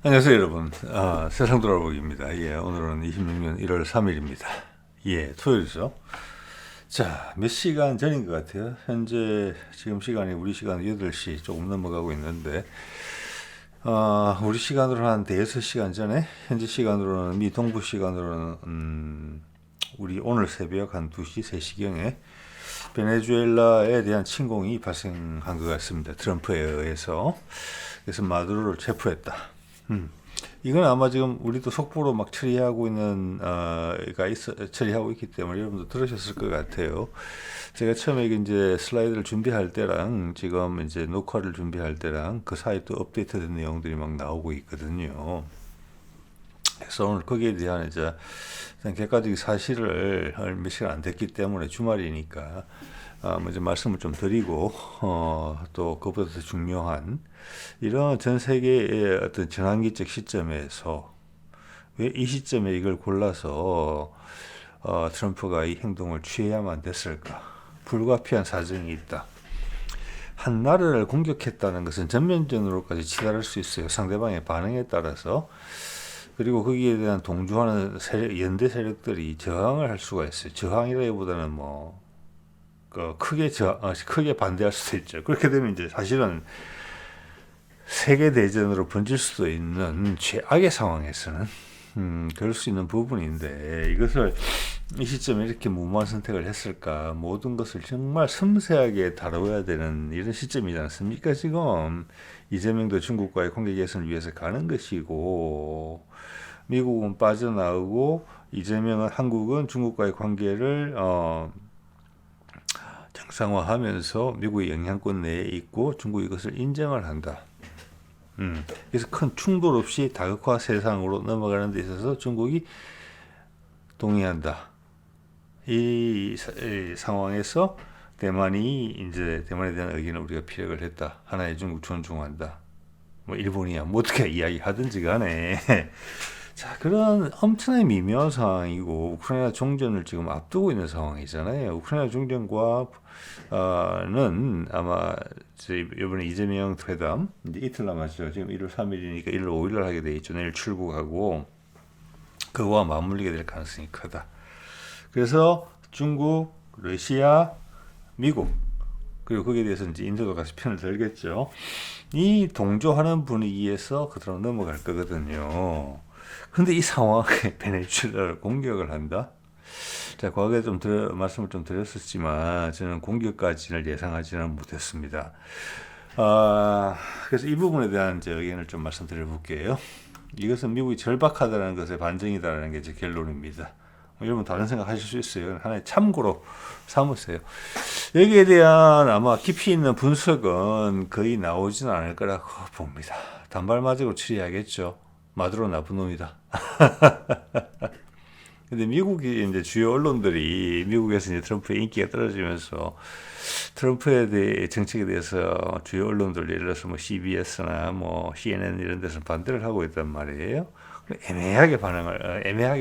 안녕하세요, 여러분. 세상 돌아보기입니다. 예, 오늘은 26년 1월 3일입니다. 예, 토요일이죠. 자, 몇 시간 전인 것 같아요. 현재 지금 시간이 우리 시간 8시 조금 넘어가고 있는데, 우리 시간으로 한 대여섯 시간 전에, 현재 시간으로는, 미 동부 시간으로는, 우리 오늘 새벽 한 2시, 3시경에 베네수엘라에 대한 침공이 발생한 것 같습니다. 트럼프에 의해서. 그래서 마두로를 체포했다. 이건 아마 지금 우리도 속보로 막 처리하고 있는 처리하고 있기 때문에 여러분도 들으셨을 것 같아요. 제가 처음에 이제 슬라이드를 준비할 때랑 지금 이제 녹화를 준비할 때랑 그 사이 또 업데이트된 내용들이 막 나오고 있거든요. 그래서 오늘 거기에 대한 이제 객관적인 사실을 몇 시간 안 됐기 때문에 주말이니까 먼저 말씀을 좀 드리고 또 그보다 더 중요한 이런 전 세계의 어떤 전환기적 시점에서 왜 이 시점에 이걸 골라서 트럼프가 이 행동을 취해야만 됐을까? 불가피한 사정이 있다. 한 나라를 공격했다는 것은 전면전으로까지 치달을 수 있어요. 상대방의 반응에 따라서. 그리고 거기에 대한 동조하는 연대 세력들이 저항을 할 수가 있어요. 저항이라기보다는 크게 반대할 수도 있죠. 그렇게 되면 이제 사실은 세계 대전으로 번질 수도 있는 최악의 상황에서는 그럴 수 있는 부분인데 이것을 이 시점에 이렇게 무모한 선택을 했을까? 모든 것을 정말 섬세하게 다뤄야 되는 이런 시점이지 않습니까? 지금 이재명도 중국과의 관계 개선을 위해서 가는 것이고 미국은 빠져나오고 이재명은 한국은 중국과의 관계를 정상화하면서 미국의 영향권 내에 있고 중국이 이것을 인정을 한다. 그래서 큰 충돌 없이 다극화 세상으로 넘어가는 데 있어서 중국이 동의한다. 이 상황에서 대만에 대한 의견을 우리가 피력을 했다. 하나의 중국 존중한다. 일본이야 어떻게 이야기하든지 간에 자, 그런 엄청나게 미묘한 상황이고 우크라이나 종전을 지금 앞두고 있는 상황이잖아요. 우크라이나 종전과 는 아마 이번에 이재명 회담 이제 이틀 남았죠. 지금 1월 3일이니까 1월 5일을 하게 돼 있죠. 내일 출국하고 그거와 맞물리게 될 가능성이 크다. 그래서 중국, 러시아, 미국 그리고 거기에 대해서 이제 인도도 같이 편을 들겠죠. 이 동조하는 분위기에서 그대로 넘어갈 거거든요. 근데 이 상황에 베네수엘라를 공격을 한다? 자, 과거에 말씀을 좀 드렸었지만, 저는 공격까지는 예상하지는 못했습니다. 그래서 이 부분에 대한 제 의견을 좀 말씀드려 볼게요. 이것은 미국이 절박하다는 것의 반증이다라는 게 제 결론입니다. 여러분 다른 생각 하실 수 있어요. 하나의 참고로 삼으세요. 여기에 대한 아마 깊이 있는 분석은 거의 나오지는 않을 거라고 봅니다. 단발마저로 처리하겠죠. 마두로 나쁜 놈이다. 근데 미국이 이제 주요 언론들이 미국에서 이제 트럼프의 인기가 떨어지면서 트럼프에 대해 정책에 대해서 주요 언론들 예를 들어서 CBS나 CNN 이런 데서 반대를 하고 있단 말이에요. 애매하게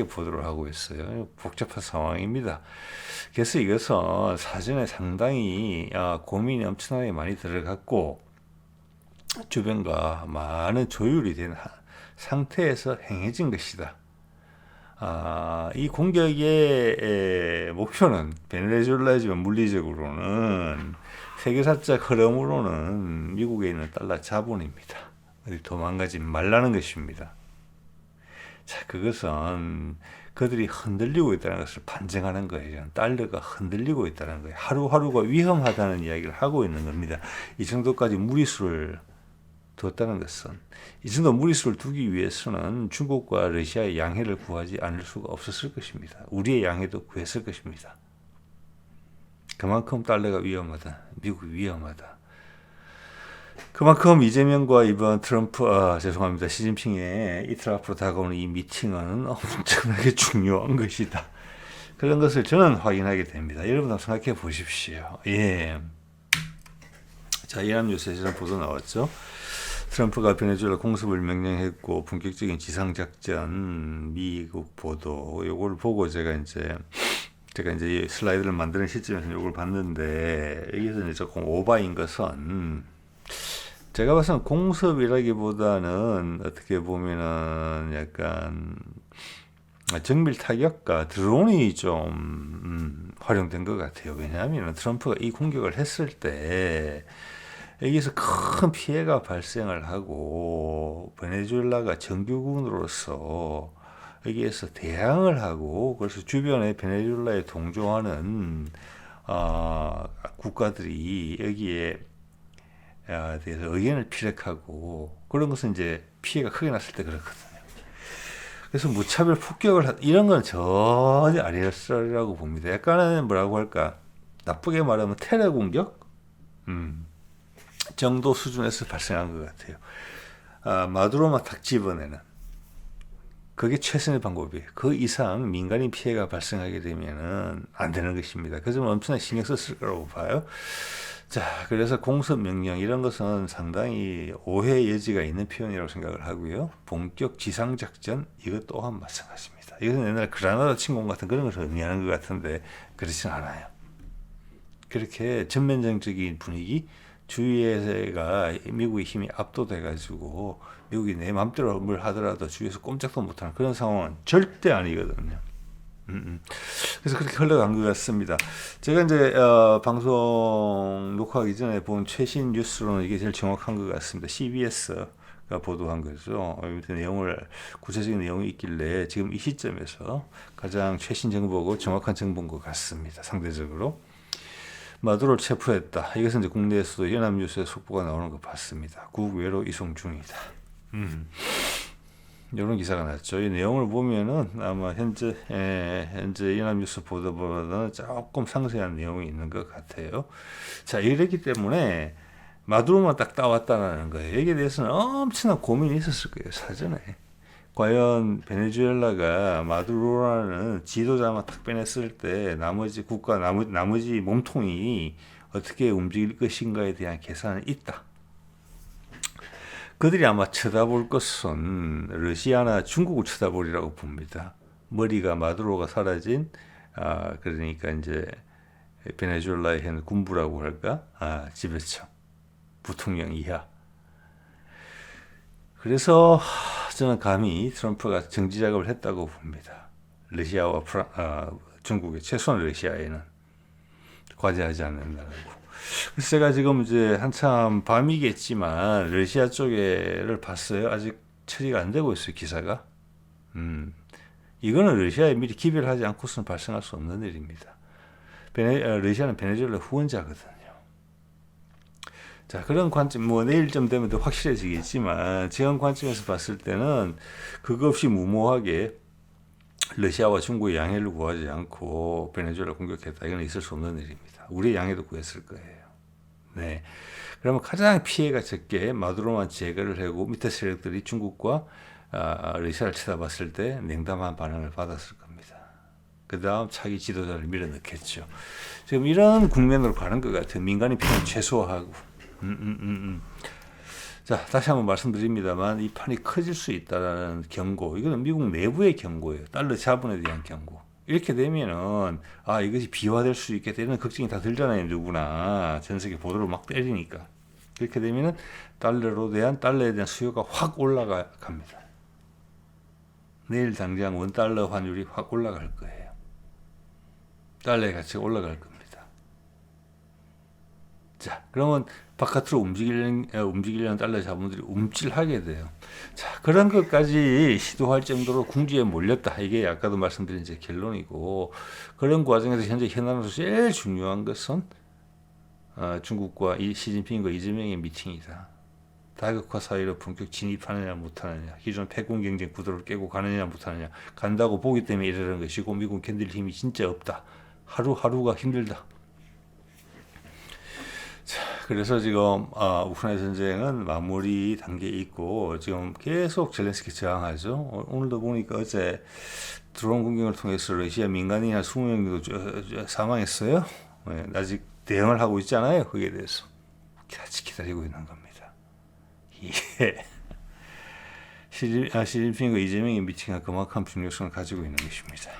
보도를 하고 있어요. 복잡한 상황입니다. 그래서 이것은 사전에 상당히 고민이 엄청나게 많이 들어갔고 주변과 많은 조율이 된 상태에서 행해진 것이다. 이 공격의 목표는 베네수엘라지만 물리적으로는 세계사적 흐름으로는 미국에 있는 달러 자본입니다. 어디 도망가지 말라는 것입니다. 자, 그것은 그들이 흔들리고 있다는 것을 반증하는 거예요. 달러가 흔들리고 있다는 거예요. 하루하루가 위험하다는 이야기를 하고 있는 겁니다. 이 정도까지 무리수를 뒀다는 것은 이 정도 무리수를 두기 위해서는 중국과 러시아의 양해를 구하지 않을 수가 없었을 것입니다. 우리의 양해도 구했을 것입니다. 그만큼 달러가 위험하다. 미국이 위험하다. 그만큼 이재명과 이번 시진핑의 이틀 앞으로 다가오는 이 미팅은 엄청나게 중요한 것이다. 그런 것을 저는 확인하게 됩니다. 여러분 한번 생각해 보십시오. 예. 자, 이란 뉴스에 저는 보도 나왔죠. 트럼프가 베네수엘라 공습을 명령했고 본격적인 지상작전 미국 보도 요걸 보고 제가 이제 이 슬라이드를 만드는 시점에서 요걸 봤는데 여기서 이제 조금 오바인 것은 제가 봐서는 공습이라기보다는 어떻게 보면은 약간 정밀 타격과 드론이 좀 활용된 것 같아요. 왜냐하면 트럼프가 이 공격을 했을 때 여기서 큰 피해가 발생을 하고 베네수엘라가 정규군으로서 여기에서 대항을 하고 그래서 주변에 베네수엘라에 동조하는 국가들이 여기에 대해서 의견을 피력하고 그런 것은 이제 피해가 크게 났을 때 그렇거든요. 그래서 무차별 폭격을 이런 건 전혀 아니었으라고 봅니다. 약간은 뭐라고 할까 나쁘게 말하면 테러 공격 정도 수준에서 발생한 것 같아요. 마두로만 딱 집어내는 그게 최선의 방법이에요. 그 이상 민간인 피해가 발생하게 되면은 안 되는 것입니다. 그 점은 엄청나게 신경 썼을 거라고 봐요. 자, 그래서 공습 명령 이런 것은 상당히 오해 여지가 있는 표현이라고 생각을 하고요. 본격 지상 작전 이것 또한 마찬가지입니다. 이것은 옛날 그라나다 침공 같은 그런 것을 의미하는 것 같은데 그렇진 않아요. 그렇게 전면전적인 분위기, 주위에가 미국의 힘이 압도돼가지고 미국이 내 맘대로 뭘 하더라도 주위에서 꼼짝도 못하는 그런 상황은 절대 아니거든요. 그래서 그렇게 흘러간 것 같습니다. 제가 이제 방송 녹화하기 전에 본 최신 뉴스로는 이게 제일 정확한 것 같습니다. CBS가 보도한 거죠. 밑에 내용을 구체적인 내용이 있길래 지금 이 시점에서 가장 최신 정보고 정확한 정보인 것 같습니다. 상대적으로 마두로를 체포했다. 이것은 이제 국내에서도 연합뉴스에 속보가 나오는 거 봤습니다. 국외로 이송 중이다. 이런 기사가 났죠. 이 내용을 보면은 아마 현재 연합뉴스 보도보다는 조금 상세한 내용이 있는 것 같아요. 자, 이랬기 때문에 마두로만 딱 따왔다는 거예요. 여기에 대해서는 엄청난 고민이 있었을 거예요, 사전에. 과연 베네수엘라가 마두로라는 지도자만 딱 빼냈을 때 나머지 국가, 나머지 몸통이 어떻게 움직일 것인가에 대한 계산은 있다. 그들이 아마 쳐다볼 것은 러시아나 중국을 쳐다보리라고 봅니다. 머리가 마두로가 사라진 그러니까 이제 베네수엘라의 현 군부라고 할까 지배청 부통령 이하. 그래서 저는 감히 트럼프가 정지 작업을 했다고 봅니다. 러시아와 중국의 최소한 러시아에는 과제하지 않는다는 거. 그래서 제가 지금 이제 한참 밤이겠지만 러시아 쪽에를 봤어요. 아직 처리가 안 되고 있어요, 기사가. 이거는 러시아에 미리 기별을 하지 않고서는 발생할 수 없는 일입니다. 러시아는 베네수엘라 후원자거든요. 자, 그런 관점, 내일쯤 되면 더 확실해지겠지만, 지금 관점에서 봤을 때는 그거 없이 무모하게 러시아와 중국의 양해를 구하지 않고 베네수엘라 공격했다. 이건 있을 수 없는 일입니다. 우리의 양해도 구했을 거예요. 네. 그러면 가장 피해가 적게 마두로만 제거를 하고 밑에 세력들이 중국과 러시아를 쳐다봤을 때 냉담한 반응을 받았을 겁니다. 그 다음 차기 지도자를 밀어넣겠죠. 지금 이런 국면으로 가는 것 같아요. 민간인 피해를 최소화하고. 자, 다시 한번 말씀드립니다만 이 판이 커질 수 있다는 경고. 이거는 미국 내부의 경고예요. 달러 자본에 대한 경고. 이렇게 되면은 이것이 비화될 수 있겠다 이런 걱정이 다 들잖아요. 누구나 전 세계 보도를 막 때리니까. 그렇게 되면은 달러에 대한 수요가 확 올라갑니다. 내일 당장 원달러 환율이 확 올라갈 거예요. 달러의 가치가 올라갈 겁니다. 자, 그러면 바깥으로 움직이려는 달러 자본들이 움찔하게 돼요. 자, 그런 것까지 시도할 정도로 궁지에 몰렸다. 이게 아까도 말씀드린 제 결론이고, 그런 과정에서 현재 현안으로서 제일 중요한 것은 중국과 시진핑과 이재명의 미팅이다. 다극화 사회로 본격 진입하느냐 못하느냐, 기존 패권 경쟁 구도를 깨고 가느냐 못하느냐, 간다고 보기 때문에 이러는 것이고 미국 견딜 힘이 진짜 없다. 하루하루가 힘들다. 자, 그래서 지금 우크라이나 전쟁은 마무리 단계에 있고 지금 계속 젤렌스키 저항하죠. 오늘도 보니까 어제 드론 공격을 통해서 러시아 민간인이 한 20명 정도 사망했어요. 네, 아직 대응을 하고 있잖아요. 거기에 대해서 같이 기다리고 있는 겁니다. 이게 시진핑과 이재명의 미팅과 그만큼 중요성을 가지고 있는 것입니다.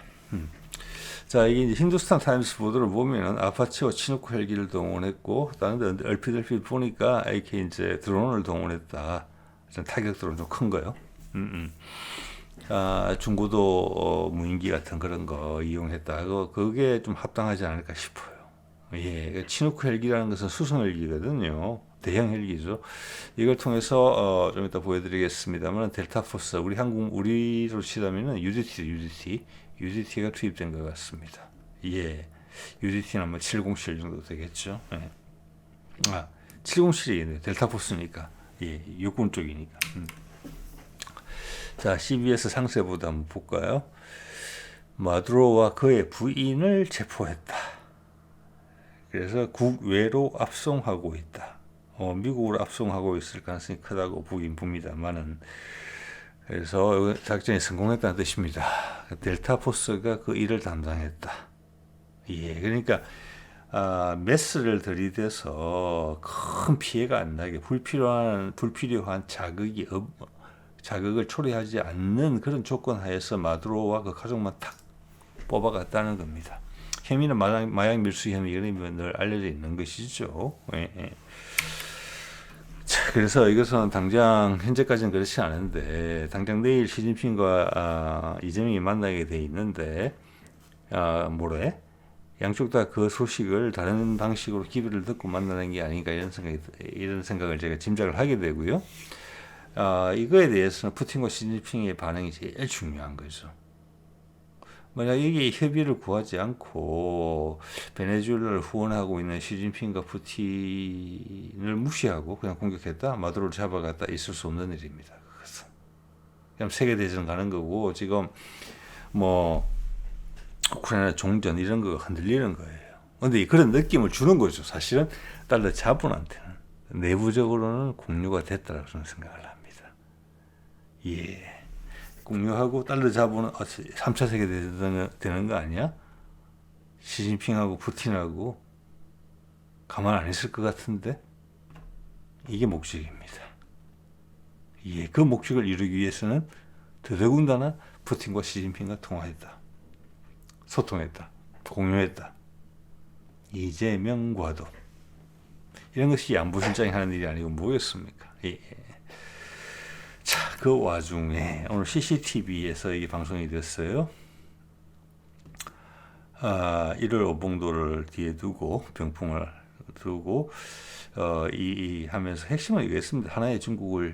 자, 이게 이제 힌두스탄 타임스 보도를 보면은 아파치와 치누크 헬기를 동원했고, 다른 데 얼핏 보니까 이렇게 이제 드론을 동원했다. 타격 드론 좀 큰 거요. 중고도 무인기 같은 그런 거 이용했다. 그게 좀 합당하지 않을까 싶어요. 예, 치누크 헬기라는 것은 수송 헬기거든요. 대형 헬기죠. 이걸 통해서 좀 이따 보여드리겠습니다만 델타 포스 우리로 치자면은 UDT가 투입된 것 같습니다. 예, UDT는 아마 707 정도 되겠죠. 예. 707이 델타 포스니까 예, 육군 쪽이니까. 자, CBS 상세보도 한번 볼까요? 마두로와 그의 부인을 체포했다. 그래서 국외로 압송하고 있다. 미국으로 압송하고 있을 가능성이 크다고 보긴 봅니다만은, 그래서 작전이 성공했다는 뜻입니다. 델타 포스가 그 일을 담당했다. 예, 그러니까 메스를 들이대서 큰 피해가 안 나게 불필요한 자극을 초래하지 않는 그런 조건 하에서 마두로와 그 가족만 탁 뽑아갔다는 겁니다. 혐의는 마약 밀수 혐의 이런 늘 알려져 있는 것이죠. 예, 예. 자, 그래서 이것은 당장 현재까지는 그렇지 않은데 당장 내일 시진핑과 이재명이 만나게 돼 있는데 모레 양쪽 다 그 소식을 다른 방식으로 기회를 듣고 만나는 게 아닌가 이런 생각을 제가 짐작을 하게 되고요. 이거에 대해서는 푸틴과 시진핑의 반응이 제일 중요한 거죠. 만약 이게 협의를 구하지 않고 베네수엘라를 후원하고 있는 시진핑과 푸틴을 무시하고 그냥 공격했다, 마두로를 잡아갔다, 있을 수 없는 일입니다. 그것은 그냥 세계대전 가는 거고, 지금 뭐 우크라이나 종전 이런 거 흔들리는 거예요. 근데 그런 느낌을 주는 거죠. 사실은 달러 자본한테는 내부적으로는 공유가 됐다라고 저는 생각을 합니다. 예. 공유하고 달러 자본은 3차 세계대전 되는 거 아니야? 시진핑하고 푸틴하고 가만 안 있을 것 같은데? 이게 목적입니다. 예, 그 목적을 이루기 위해서는 더더군다나 푸틴과 시진핑과 통화했다. 소통했다. 공유했다. 이재명과도. 이런 것이 안보실장이 하는 일이 아니고 뭐겠습니까? 예. 자, 그 와중에 오늘 CCTV에서 이게 방송이 됐어요. 1월 오봉도를 뒤에 두고 병풍을 두고 하면서 핵심은 이거였습니다. 하나의 중국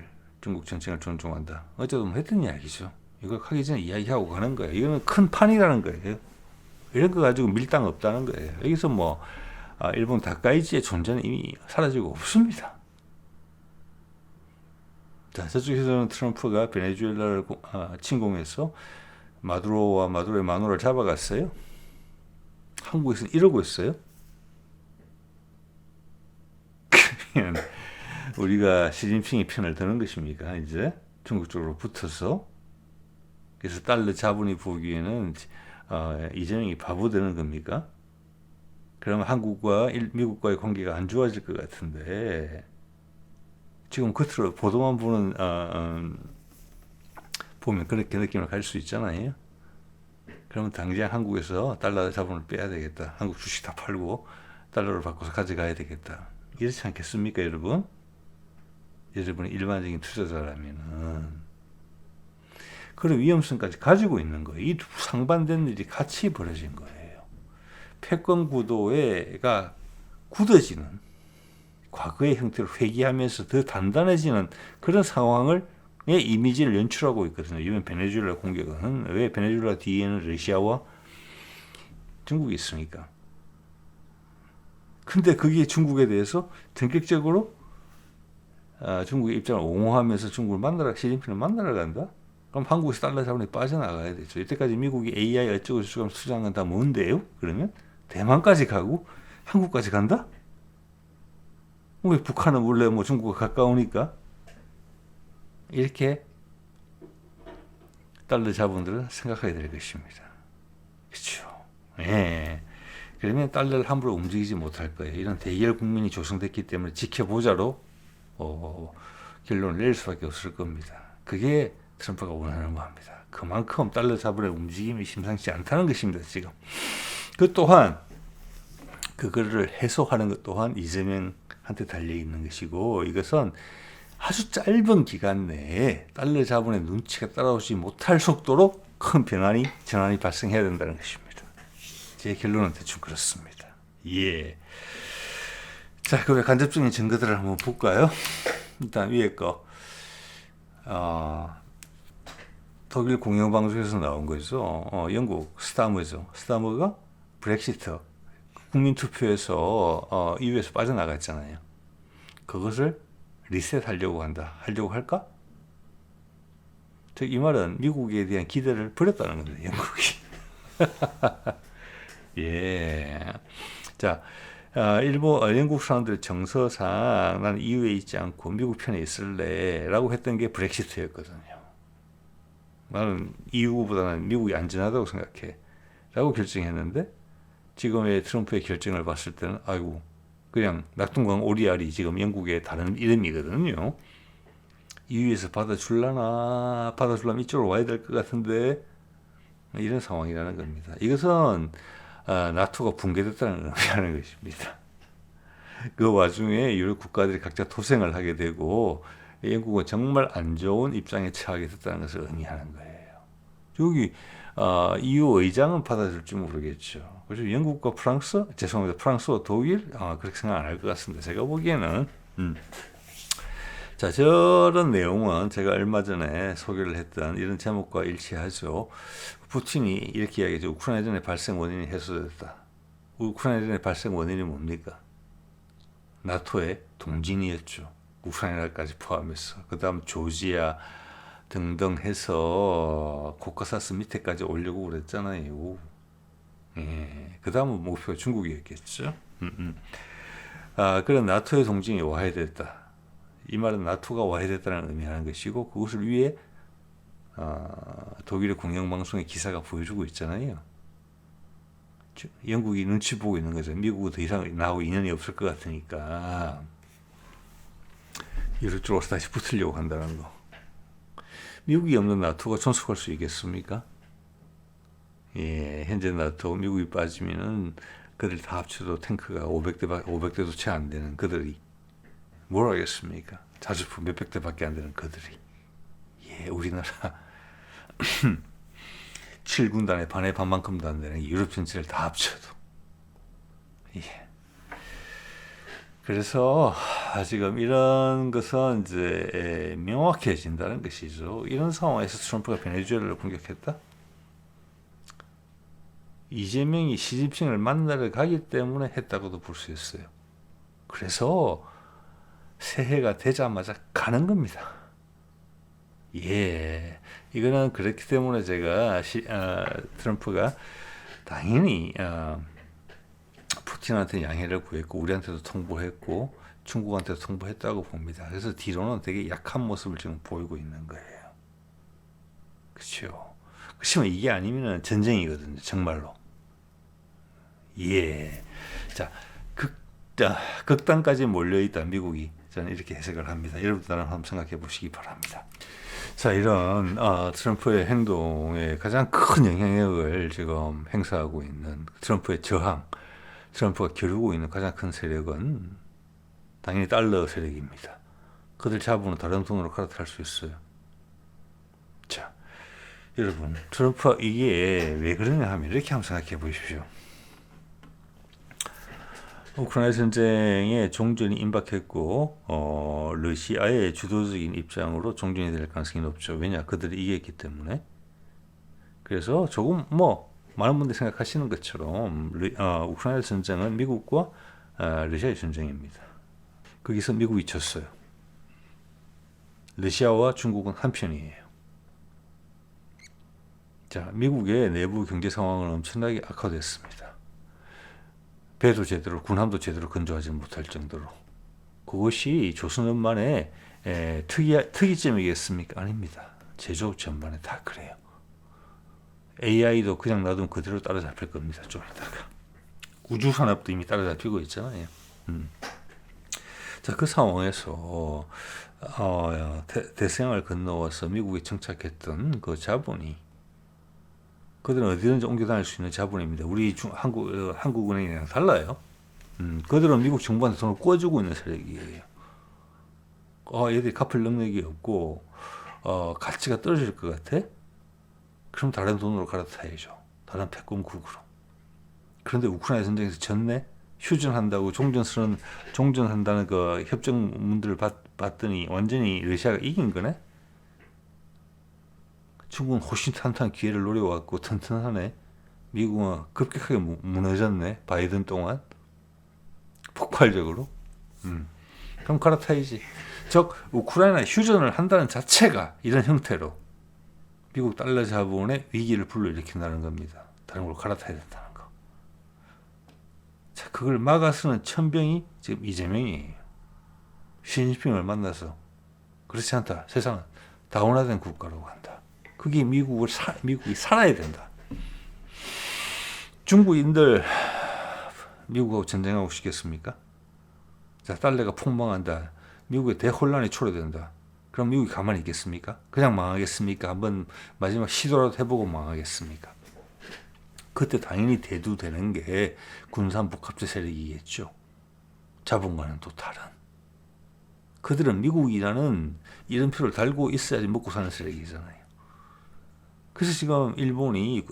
정책을 존중한다. 어쩌면 했던 이야기죠. 이걸 하기 전에 이야기하고 가는 거예요. 이거는 큰 판이라는 거예요. 이런 거 가지고 밀당 없다는 거예요. 여기서 뭐 일본 다카이치의 존재는 이미 사라지고 없습니다. 자, 저쪽에서는 트럼프가 베네수엘라를 침공해서 마두로의 마누라를 잡아갔어요. 한국에서는 이러고 있어요. 그러면 우리가 시진핑의 편을 드는 것입니까? 이제 중국 쪽으로 붙어서. 그래서 달러 자본이 보기에는 이재명이 바보 되는 겁니까? 그러면 한국과 미국과의 관계가 안 좋아질 것 같은데, 지금 겉으로 보도만 보면 그렇게 느낌을 갈 수 있잖아요. 그러면 당장 한국에서 달러 자본을 빼야 되겠다. 한국 주식 다 팔고 달러를 바꿔서 가져가야 되겠다. 이렇지 않겠습니까, 여러분? 여러분이 일반적인 투자자라면은. 그런 위험성까지 가지고 있는 거예요. 이 두 상반된 일이 같이 벌어진 거예요. 패권 구도가 굳어지는, 과거의 형태로 회귀하면서 더 단단해지는 그런 상황의 이미지를 연출하고 있거든요. 이번 베네수엘라 공격은. 왜 베네수엘라 뒤에는 러시아와 중국이 있으니까. 근데 그게 중국에 대해서 전격적으로 중국의 입장을 옹호하면서 시진핑을 만나러 간다? 그럼 한국에서 달러 자본이 빠져나가야 되죠. 이때까지 미국이 AI 어쩌고 저쩌고 투자한 건 다 뭔데요? 그러면 대만까지 가고 한국까지 간다? 왜 북한은 원래 뭐 중국과 가까우니까? 이렇게 달러 자본들은 생각해야 될 것입니다. 그렇죠. 예. 그러면 달러를 함부로 움직이지 못할 거예요. 이런 대결 국민이 조성됐기 때문에 지켜보자로 결론을 낼 수밖에 없을 겁니다. 그게 트럼프가 원하는 겁니다. 그만큼 달러 자본의 움직임이 심상치 않다는 것입니다. 지금 그 또한 그거를 해소하는 것 또한 이재명한테 달려 있는 것이고, 이것은 아주 짧은 기간 내에 달러 자본의 눈치가 따라오지 못할 속도로 큰 전환이 발생해야 된다는 것입니다. 제 결론은 대충 그렇습니다. 예. 자, 그 간접적인 증거들을 한번 볼까요? 일단 위에 거, 독일 공영방송에서 나온 거죠. 영국 스타머죠. 스타머가 브렉시트 국민투표에서 EU에서 빠져나갔잖아요. 그것을 리셋하려고 하려고 할까? 이 말은 미국에 대한 기대를 버렸다는 겁니다. 영국이. 예. 자, 영국 사람들 정서상 나는 EU에 있지 않고 미국 편에 있을래라고 했던 게 브렉시트였거든요. 나는 EU보다는 미국이 안전하다고 생각해 라고 결정했는데, 지금의 트럼프의 결정을 봤을 때는 아이고, 그냥 낙동강 오리알이 지금 영국의 다른 이름이거든요. EU에서 받아주려면 이쪽으로 와야 될 것 같은데, 이런 상황이라는 겁니다. 이것은 나토가 붕괴됐다는 의미하는 것입니다. 그 와중에 유럽 국가들이 각자 토생을 하게 되고 영국은 정말 안 좋은 입장에 처하게 됐다는 것을 의미하는 거예요. 여기 EU 의장은 받아줄지 모르겠죠. 그래서 영국과 프랑스와 독일 그렇게 생각 안 할 것 같습니다. 제가 보기에는. 자, 저런 내용은 제가 얼마 전에 소개를 했던 이런 제목과 일치하죠. 푸틴이 이렇게 이야기하죠. 우크라이나전의 발생 원인이 해소됐다. 우크라이나전의 발생 원인이 뭡니까? 나토의 동진이었죠. 우크라이나까지 포함해서. 그 다음 조지아 등등 해서 코카사스 밑에까지 오려고 그랬잖아요. 예. 그 다음은 목표가 중국이었겠죠. 그런 나토의 동진이 와야 됐다. 이 말은 나토가 와야 됐다는 의미하는 것이고, 그것을 위해 독일의 공영방송의 기사가 보여주고 있잖아요. 영국이 눈치 보고 있는 거죠. 미국은 더 이상 나하고 인연이 없을 것 같으니까 이쪽으로 다시 붙으려고 한다는 거. 미국이 없는 나토가 존속할 수 있겠습니까? 예, 현재 나토 미국이 빠지면은 그들 다 합쳐도 탱크가 500대도 채 안 되는 그들이 뭘 하겠습니까? 자주포 몇백 대밖에 안 되는 그들이. 예, 우리나라 7군단의 반의 반만큼도 안 되는 유럽 전체를 다 합쳐도. 예. 그래서 지금 이런 것은 이제 명확해진다는 것이죠. 이런 상황에서 트럼프가 베네수엘라를 공격했다? 이재명이 시진핑을 만나러 가기 때문에 했다고도 볼 수 있어요. 그래서 새해가 되자마자 가는 겁니다. 예, 이거는 그렇기 때문에 제가 트럼프가 당연히 푸틴한테 양해를 구했고 우리한테도 통보했고 중국한테도 통보했다고 봅니다. 그래서 뒤로는 되게 약한 모습을 지금 보이고 있는 거예요. 그렇죠. 그렇지만 이게 아니면 전쟁이거든요. 정말로. 예. 자, 극단까지 몰려있다 미국이. 저는 이렇게 해석을 합니다. 여러분도 나랑 한번 생각해 보시기 바랍니다. 자, 이런 트럼프의 행동에 가장 큰 영향력을 지금 행사하고 있는 트럼프의 저항, 트럼프가 겨루고 있는 가장 큰 세력은 당연히 달러 세력입니다. 그들 잡으면 다른 돈으로 갈아탈 수 있어요. 자, 여러분, 트럼프가 이게 왜 그러냐 하면 이렇게 한번 생각해 보십시오. 우크라이나 전쟁에 종전이 임박했고 러시아의 주도적인 입장으로 종전이 될 가능성이 높죠. 왜냐? 그들이 이겼기 때문에. 그래서 조금 많은 분들이 생각하시는 것처럼 우크라이나 전쟁은 미국과 러시아의 전쟁입니다. 거기서 미국이 졌어요. 러시아와 중국은 한편이에요. 자, 미국의 내부 경제 상황은 엄청나게 악화됐습니다. 배도 제대로, 군함도 제대로 건조하지 못할 정도로. 그것이 조선업만의 특이점이겠습니까? 아닙니다. 제조업 전반에 다 그래요. AI도 그냥 놔두면 그대로 따라잡힐 겁니다. 좀 이따가. 우주산업도 이미 따라잡히고 있잖아요. 자, 자, 그 상황에서 대서양을 건너와서 미국에 정착했던 그 자본이 그들은 어디든지 옮겨 다닐 수 있는 자본입니다. 우리 한국은행이랑 달라요. 그들은 미국 정부한테 돈을 꿔주고 있는 세력이에요. 얘들이 갚을 능력이 없고 가치가 떨어질 것 같아? 그럼 다른 돈으로 갈아타야죠. 다른 패권국으로. 그런데 우크라이나 전쟁에서 졌네? 휴전한다고 종전한다는 그 협정문들을 봤더니 완전히 러시아가 이긴 거네? 중국은 호신탄탄 기회를 노려왔고 튼튼하네. 미국은 급격하게 무너졌네. 바이든 동안 폭발적으로. 그럼 갈아타야지. 즉 우크라이나 휴전을 한다는 자체가 이런 형태로 미국 달러 자본의 위기를 불러일으킨다는 겁니다. 다른 걸로 갈아타야 된다는 거. 자, 그걸 막아서는 천병이 지금 이재명이에요. 시진핑을 만나서 그렇지 않다. 세상은 다운화된 국가로 간다. 그게 미국이 살아야 된다. 중국인들 미국하고 전쟁하고 싶겠습니까? 자, 달러가 폭망한다. 미국에 대혼란이 초래된다. 그럼 미국이 가만히 있겠습니까? 그냥 망하겠습니까? 한번 마지막 시도라도 해보고 망하겠습니까? 그때 당연히 대두되는 게 군산복합체 세력이겠죠. 자본과는 또 다른. 그들은 미국이라는 이름표를 달고 있어야지 먹고 사는 세력이잖아요. 그래서 지금 일본이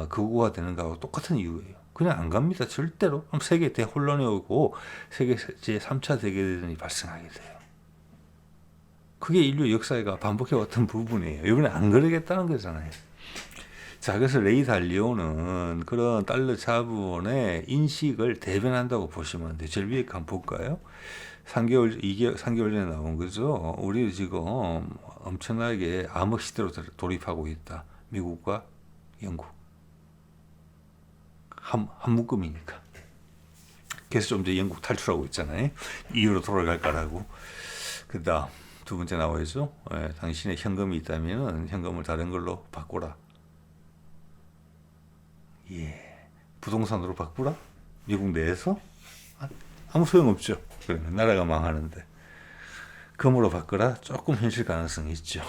극우화되는 거하고 똑같은 이유예요. 그냥 안 갑니다. 절대로. 그럼 세계 대혼란이 오고 세계 제3차 대대전이 발생하게 돼요. 그게 인류 역사가 반복해왔던 부분이에요. 이번에 안 그러겠다는 거잖아요. 자, 그래서 레이 달리오는 그런 달러 자본의 인식을 대변한다고 보시면 돼요. 제일 위에 한번 볼까요? 3개월 전에 나온 거죠. 우리 지금 엄청나게 암흑 시대로 돌입하고 있다. 미국과 영국. 한 묶음이니까. 그래서 좀 이제 영국 탈출하고 있잖아요. EU로 돌아갈 거라고. 그 다음 두 번째 나와있죠. 당신의 현금이 있다면 현금을 다른 걸로 바꾸라. 부동산으로 바꾸라? 미국 내에서? 아무 소용없죠. 그러면 나라가 망하는데. 금으로 바꾸라? 조금 현실 가능성이 있죠.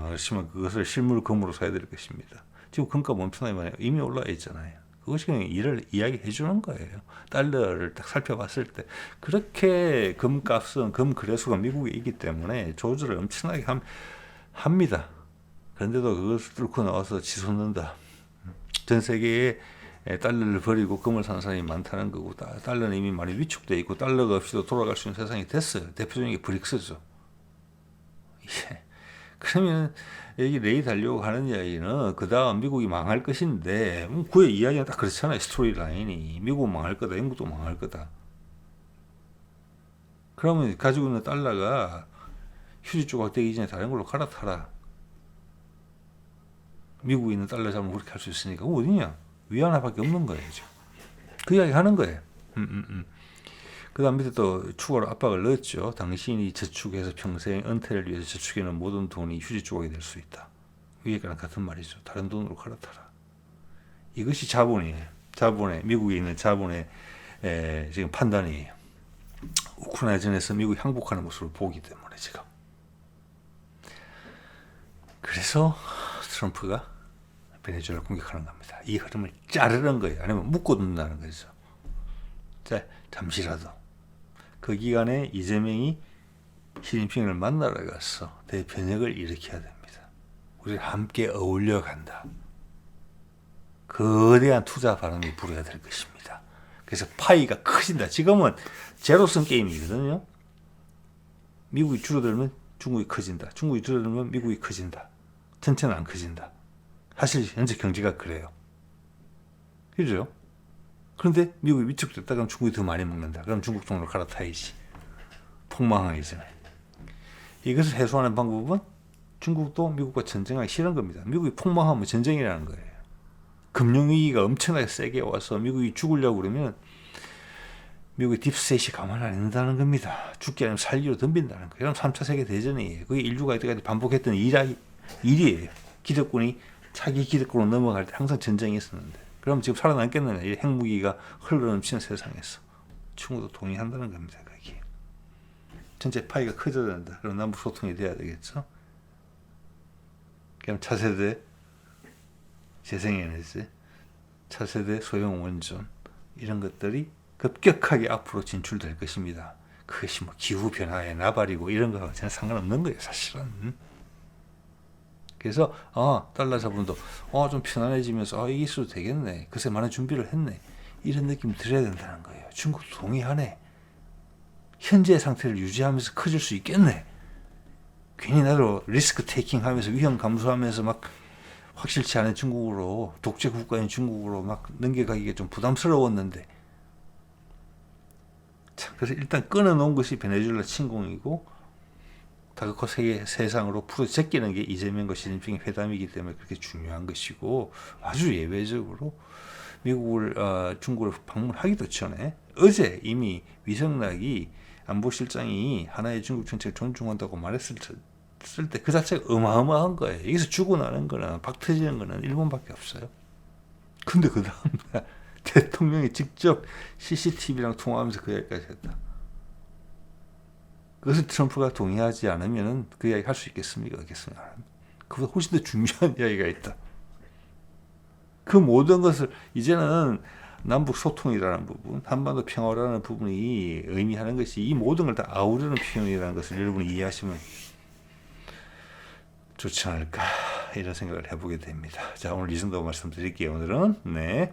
그렇지만 그것을 실물 금으로 사야 될 것입니다. 지금 금값 엄청나게 많이 이미 올라와 있잖아요. 그것이 그냥 이를 이야기해 주는 거예요. 달러를 딱 살펴봤을 때 그렇게 금값은 금 거래소가 미국에 있기 때문에 조절을 엄청나게 합니다. 그런데도 그것을 뚫고 나와서 치솟는다. 전 세계에 달러를 버리고 금을 사는 사람이 많다는 거고 달러는 이미 많이 위축돼 있고 달러가 없이도 돌아갈 수 있는 세상이 됐어요. 대표적인 게 브릭스죠. 그러면 여기 레이 달려고 하는 이야기는 그 다음 미국이 망할 것인데 그의 이야기는 딱 그렇잖아요. 스토리 라인이 미국은 망할 거다. 영국도 망할 거다. 그러면 가지고 있는 달러가 휴지 조각 되기 전에 다른 걸로 갈아타라. 미국에 있는 달러 잡으면 그렇게 할 수 있으니까 그거 어디냐? 위안화밖에 없는 거예요. 지금. 그 이야기 하는 거예요. 그 다음 밑에 또 추가로 압박을 넣었죠. 당신이 저축해서 평생 은퇴를 위해서 저축해놓은 모든 돈이 휴지 조각이 될 수 있다. 위에가랑 같은 말이죠. 다른 돈으로 갈아타라. 이것이 자본의 미국에 있는 자본의 지금 판단이에요. 우크라이나전에서 미국이 항복하는 모습을 보기 때문에 지금. 그래서 트럼프가 베네수엘라를 공격하는 겁니다. 이 흐름을 자르는 거예요. 아니면 묶어둔다는 거죠. 자, 잠시라도. 그 기간에 이재명이 시진핑을 만나러 가서 대변혁을 일으켜야 됩니다. 우리 함께 어울려 간다. 거대한 투자 바람이 불어야 될 것입니다. 그래서 파이가 커진다. 지금은 제로섬 게임이거든요. 미국이 줄어들면 중국이 커진다. 중국이 줄어들면 미국이 커진다. 전체는 안 커진다. 사실 현재 경제가 그래요. 그죠? 그런데 미국이 위축됐다 그럼 중국이 더 많이 먹는다. 그럼 중국 돈으로 갈아타야지. 폭망하기 전에. 이것을 해소하는 방법은 중국도 미국과 전쟁하기 싫은 겁니다. 미국이 폭망하면 전쟁이라는 거예요. 금융위기가 엄청나게 세게 와서 미국이 죽으려고 그러면 미국의 딥스테이시 가만 안 있는다는 겁니다. 죽기 아니면 살기로 덤빈다는 거예요. 그럼 3차 세계대전이에요. 그게 인류가 이때까지 반복했던 일이에요. 기득권이 자기 기득권으로 넘어갈 때 항상 전쟁이 있었는데 그럼 지금 살아남겠느냐. 이 핵무기가 흘러넘치는 세상에서. 중국도 동의한다는 겁니다. 거기. 전체 파이가 커져야 된다. 그럼 남북 소통이 돼야 되겠죠. 그럼 차세대 재생에너지, 차세대 소형 원전 이런 것들이 급격하게 앞으로 진출될 것입니다. 그것이 뭐 기후 변화의 나발이고 이런 거하고 전혀 상관없는 거예요, 사실은. 그래서 달러 자본도 좀 편안해지면서 이게 있어도 되겠네. 그새 많은 준비를 했네. 이런 느낌 들어야 된다는 거예요. 중국도 동의하네. 현재 상태를 유지하면서 커질 수 있겠네. 괜히 나도 리스크 테이킹 하면서 위험 감수하면서 막 확실치 않은 중국으로, 독재 국가인 중국으로 막 넘겨가기가 좀 부담스러웠는데, 자, 그래서 일단 끊어놓은 것이 베네수엘라 침공이고 다그커 세상으로 풀어 제끼는 게 이재명과 시진핑의 회담이기 때문에 그렇게 중요한 것이고, 아주 예외적으로 미국을 중국을 방문하기도 전에 어제 이미 위성락이 안보실장이 하나의 중국 정책을 존중한다고 말했을 때 그 자체가 어마어마한 거예요. 여기서 죽고 나는 거는 박 터지는 거는 일본밖에 없어요. 근데 그 다음날 대통령이 직접 CCTV랑 통화하면서 그 이야기까지 했다. 그것을 트럼프가 동의하지 않으면 그 이야기 할 수 있겠습니까? 없겠습니까? 그보다 훨씬 더 중요한 이야기가 있다. 그 모든 것을 이제는 남북 소통이라는 부분, 한반도 평화라는 부분이 의미하는 것이 이 모든 걸 다 아우르는 표현이라는 것을 여러분이 이해하시면 좋지 않을까 이런 생각을 해보게 됩니다. 자, 오늘 이 정도 말씀드릴게요. 오늘은 네.